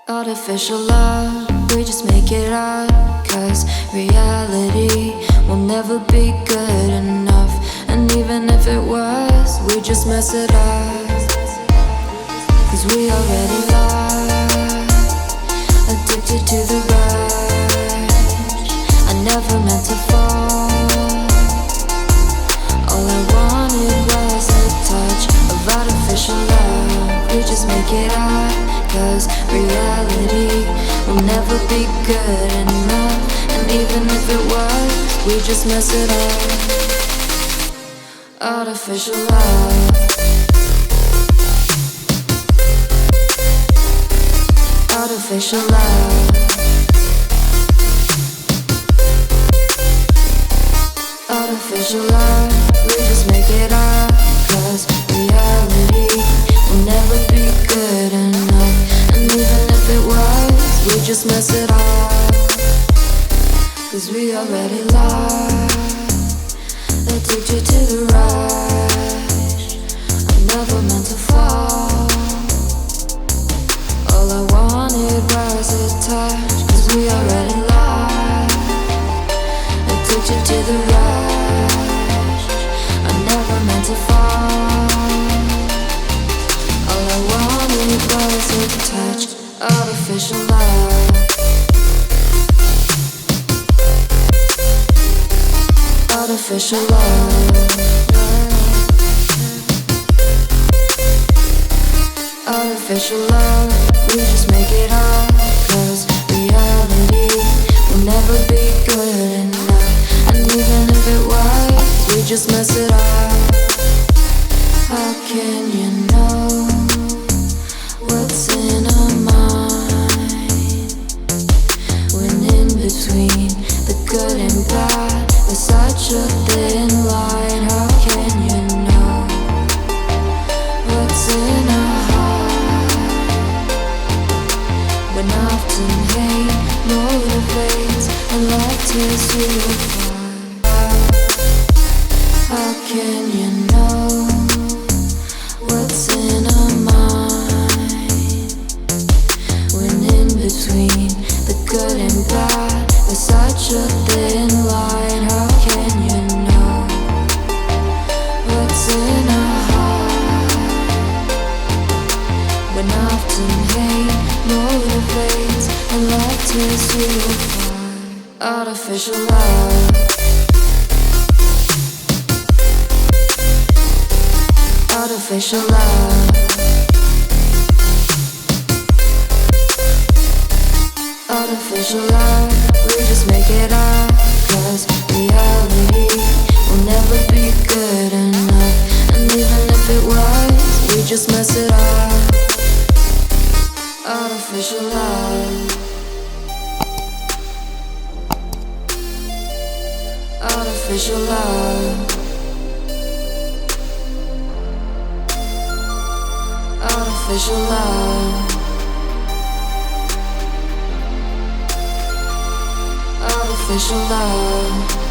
Artificial love, we just make it up. Cause reality will never be good enough. And even if it was, we just mess it up. Cause we already lost, addicted to the rush. I never meant to fall. All I wanted was a touch of artificial love. We just make it up. Cause reality will never be good enough. And even if it was, we just mess it up. Artificial love. Artificial love. Artificial love. We just make it up. Cause reality will never be good enough. And even if it was, we just mess it up. Cause we already lost, addicted to the rush. I never meant to fall. All I wanted was a touch. Cause we already lost, addicted to the rush. I never meant to fall. All I wanted was a touch. Artificial love. Artificial love. Artificial love. We just make it up. Cause reality will never be good enough. And even if it was, we just mess it up. How can you know what's in our mind when in between the good and bad there's such a thin line? How can you know what's in our heart when often hate motivates and love tears you apart? How can you know what's in our mind when in between the good and bad there's such a thin line? How can you know what's in our heart when often hate motivates and love tears you apart? Artificial love. Artificial love. Artificial love. We just make it up. Cause reality will never be good enough. And even if it was, we just mess it up. Artificial love. Artificial love. Artificial love. Artificial love.